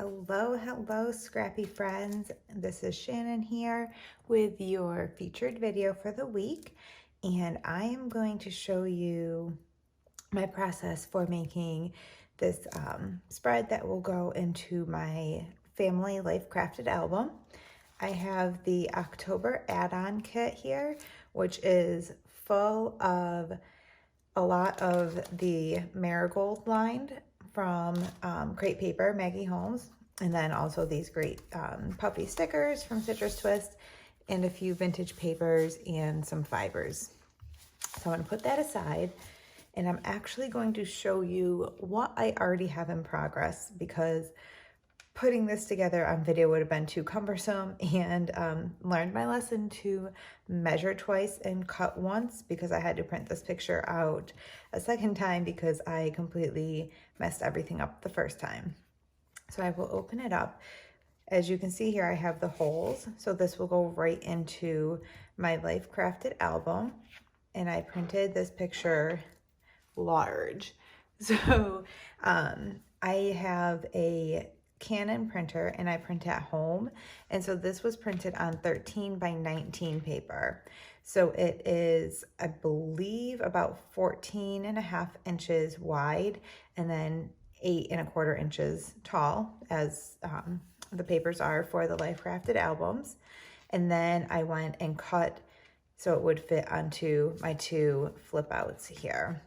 Hello, scrappy friends. This is Shannon here with your featured video for the week, and I am going to show you my process for making this spread that will go into my family life crafted album. I have the October add-on kit here, which is full of a lot of the marigold lined from Crate Paper, Maggie Holmes, and then also these great puffy stickers from Citrus Twist, and a few vintage papers and some fibers. So I'm going to put that aside, and I'm actually going to show you what I already have in progress, because putting this together on video would have been too cumbersome, and learned my lesson to measure twice and cut once, because I had to print this picture out a second time because I completely messed everything up the first time. So I will open it up. As you can see here, I have the holes, so this will go right into my Life Crafted album, and I printed this picture large. So I have a Canon printer and I print at home, and so this was printed on 13 by 19 paper. So it is, I believe, about 14.5 inches wide and then 8.25 inches tall, as the papers are for the Life Crafted albums. And then I went and cut so it would fit onto my two flip outs here.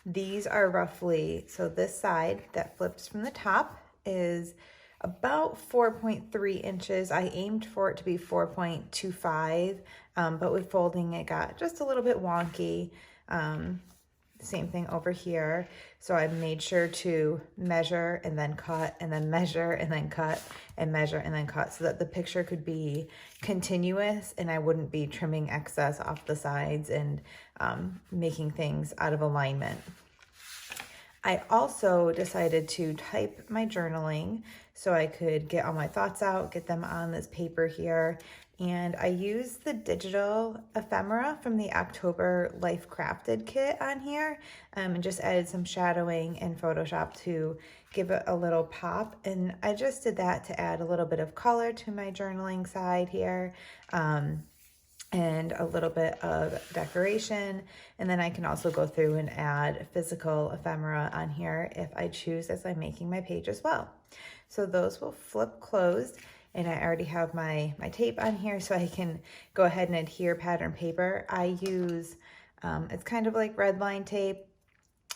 These are roughly, so this side that flips from the top is about 4.3 inches. I aimed for it to be 4.25, but with folding it got just a little bit wonky. Same thing over here. So I made sure to measure and then cut, and then measure and then cut, and measure and then cut, so that the picture could be continuous and I wouldn't be trimming excess off the sides and making things out of alignment. I also decided to type my journaling so I could get all my thoughts out, get them on this paper here. And I used the digital ephemera from the October Life Crafted kit on here, and just added some shadowing in Photoshop to give it a little pop. And I just did that to add a little bit of color to my journaling side here. And a little bit of decoration. And then I can also go through and add physical ephemera on here if I choose, as I'm making my page as well. So those will flip closed, and I already have my tape on here, so I can go ahead and adhere pattern paper. I use, it's kind of like red line tape.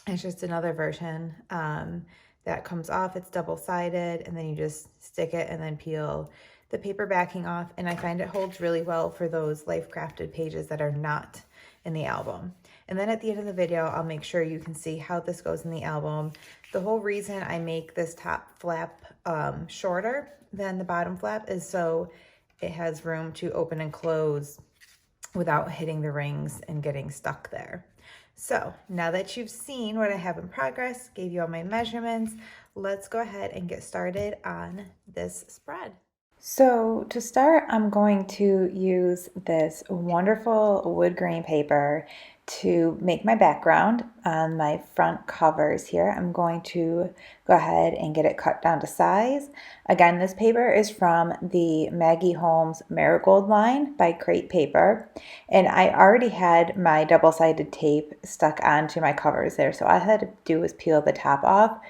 It's just another version that comes off. It's double-sided, and then you just stick it and then peel the paper backing off, and I find it holds really well for those Life Crafted pages that are not in the album. And then at the end of the video, I'll make sure you can see how this goes in the album. The whole reason I make this top flap shorter than the bottom flap is so it has room to open and close without hitting the rings and getting stuck there. So now that you've seen what I have in progress, gave you all my measurements, let's go ahead and get started on this spread. So to start, I'm going to use this wonderful wood grain paper to make my background on my front covers here. I'm going to go ahead and get it cut down to size. Again, this paper is from the Maggie Holmes Marigold line by Crate Paper, and I already had my double-sided tape stuck onto my covers there, so all I had to do was peel the top off.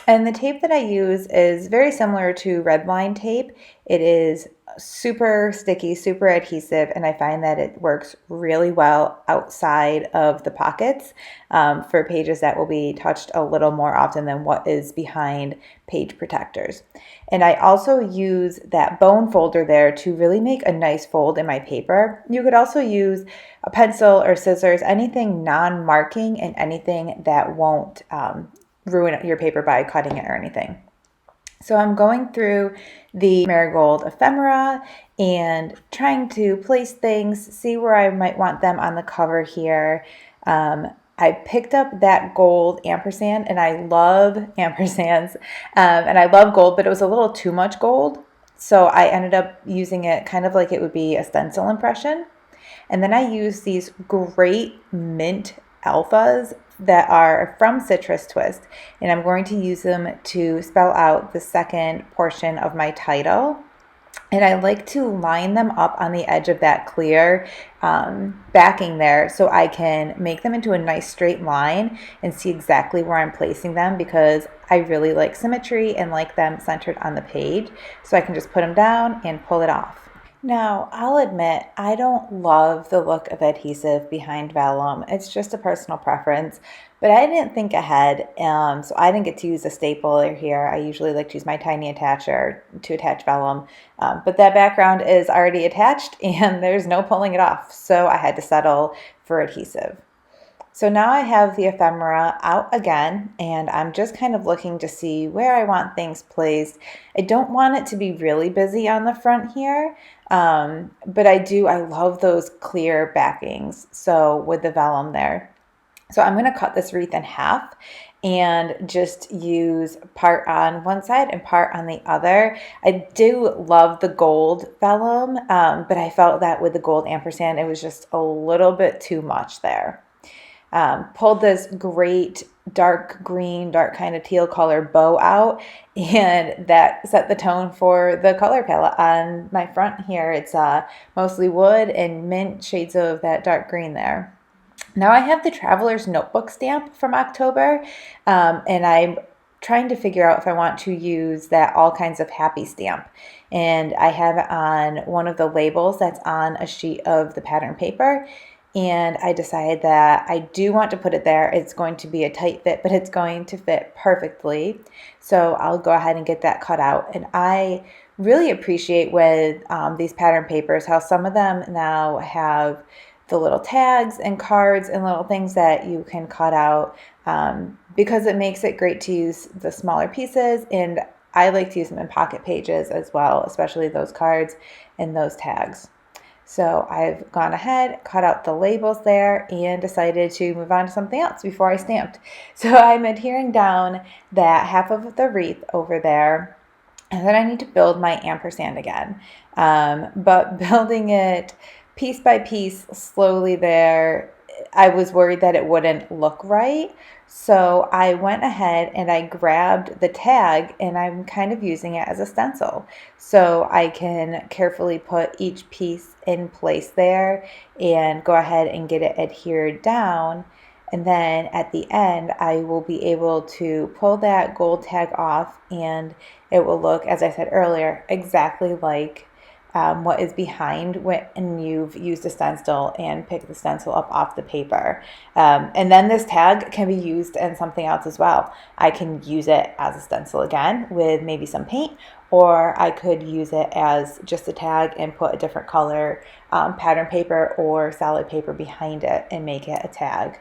And the tape that I use is very similar to red line tape. It is super sticky, super adhesive, and I find that it works really well outside of the pockets for pages that will be touched a little more often than what is behind page protectors. And I also use that bone folder there to really make a nice fold in my paper. You could also use a pencil or scissors, anything non-marking and anything that won't ruin your paper by cutting it or anything. So I'm going through the marigold ephemera and trying to place things, see where I might want them on the cover here. I picked up that gold ampersand, and I love ampersands, and I love gold, but it was a little too much gold. So I ended up using it kind of like it would be a stencil impression. And then I used these great mint alphas that are from Citrus Twist, and I'm going to use them to spell out the second portion of my title. And I like to line them up on the edge of that clear backing there so I can make them into a nice straight line and see exactly where I'm placing them, because I really like symmetry and like them centered on the page. So I can just put them down and pull it off. Now, I'll admit, I don't love the look of adhesive behind vellum. It's just a personal preference, but I didn't think ahead, so I didn't get to use a stapler here. I usually like to use my tiny attacher to attach vellum, but that background is already attached and there's no pulling it off, so I had to settle for adhesive. So now I have the ephemera out again, and I'm just kind of looking to see where I want things placed. I don't want it to be really busy on the front here, but I love those clear backings, so with the vellum there. So I'm going to cut this wreath in half and just use part on one side and part on the other. I do love the gold vellum, but I felt that with the gold ampersand, it was just a little bit too much there. Pulled this great dark green, dark kind of teal color bow out, and that set the tone for the color palette on my front here. It's mostly wood and mint shades of that dark green there. Now I have the Traveler's Notebook stamp from October, and I'm trying to figure out if I want to use that All Kinds of Happy stamp. And I have it on one of the labels that's on a sheet of the pattern paper. And I decided that I do want to put it there. It's going to be a tight fit, but it's going to fit perfectly. So I'll go ahead and get that cut out. And I really appreciate with these pattern papers how some of them now have the little tags and cards and little things that you can cut out, because it makes it great to use the smaller pieces. And I like to use them in pocket pages as well, especially those cards and those tags. So I've gone ahead, cut out the labels there, and decided to move on to something else before I stamped. So I'm adhering down that half of the wreath over there, and then I need to build my ampersand again. But building it piece by piece slowly there, I was worried that it wouldn't look right. So I went ahead and I grabbed the tag, and I'm kind of using it as a stencil. So I can carefully put each piece in place there and go ahead and get it adhered down. And then at the end, I will be able to pull that gold tag off, and it will look, as I said earlier, exactly like what is behind when you've used a stencil and pick the stencil up off the paper. And then this tag can be used in something else as well. I can use it as a stencil again with maybe some paint, or I could use it as just a tag and put a different color pattern paper or solid paper behind it and make it a tag.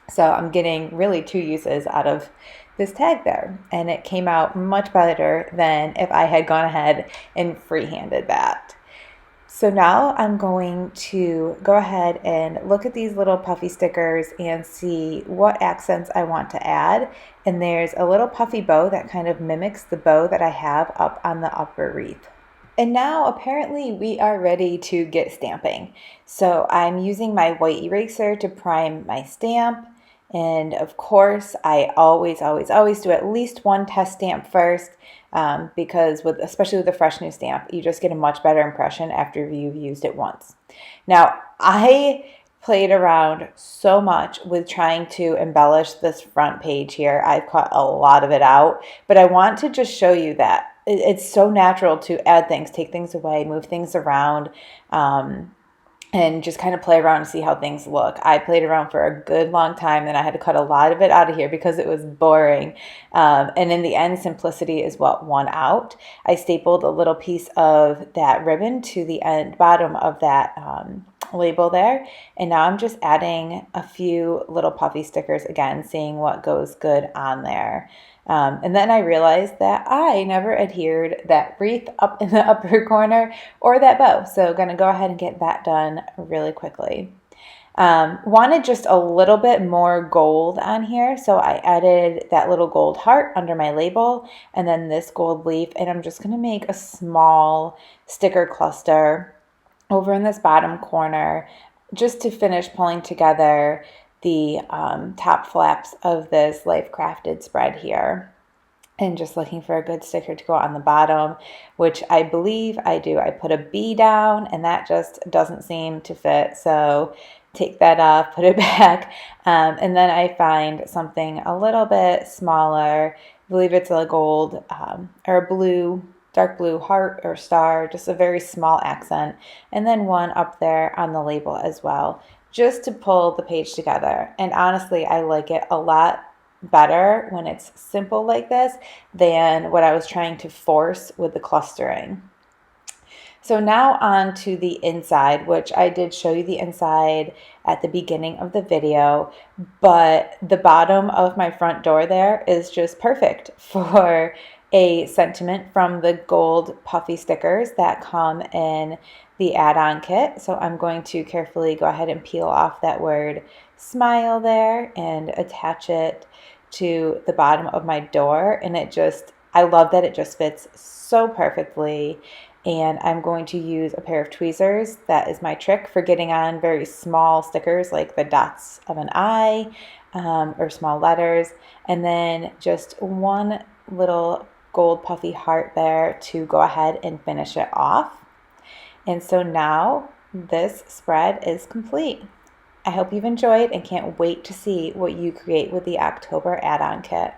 So I'm getting really two uses out of this tag there, and it came out much better than if I had gone ahead and freehanded that. So now I'm going to go ahead and look at these little puffy stickers and see what accents I want to add. And there's a little puffy bow that kind of mimics the bow that I have up on the upper wreath. And now apparently we are ready to get stamping. So I'm using my white eraser to prime my stamp. And of course, I always do at least one test stamp first, because especially with a fresh new stamp, you just get a much better impression after you've used it once. Now, I played around so much with trying to embellish this front page here. I've cut a lot of it out, but I want to just show you that it's so natural to add things, take things away, move things around, and just kind of play around and see how things look. I played around for a good long time, and I had to cut a lot of it out of here because it was boring. And in the end, simplicity is what won out. I stapled a little piece of that ribbon to the bottom of that label there. And now I'm just adding a few little puffy stickers again, seeing what goes good on there. And then I realized that I never adhered that wreath up in the upper corner or that bow. So going to go ahead and get that done really quickly. Wanted just a little bit more gold on here. So I added that little gold heart under my label and then this gold leaf. And I'm just going to make a small sticker cluster over in this bottom corner just to finish pulling together the top flaps of this Life Crafted spread here. And just looking for a good sticker to go on the bottom, which I believe I do. I put a B down and that just doesn't seem to fit. So take that off, put it back. And then I find something a little bit smaller. I believe it's a gold or a blue, dark blue heart or star, just a very small accent. And then one up there on the label as well, just to pull the page together. And honestly, I like it a lot better when it's simple like this than what I was trying to force with the clustering. So now on to the inside, which I did show you the inside at the beginning of the video, but the bottom of my front door there is just perfect for a sentiment from the gold puffy stickers that come in the add-on kit. So I'm going to carefully go ahead and peel off that word smile there and attach it to the bottom of my door. And I love that it just fits so perfectly. And I'm going to use a pair of tweezers. That is my trick for getting on very small stickers like the dots of an eye or small letters. And then just one little gold puffy heart there to go ahead and finish it off. And so now this spread is complete. I hope you've enjoyed and can't wait to see what you create with the October add-on kit.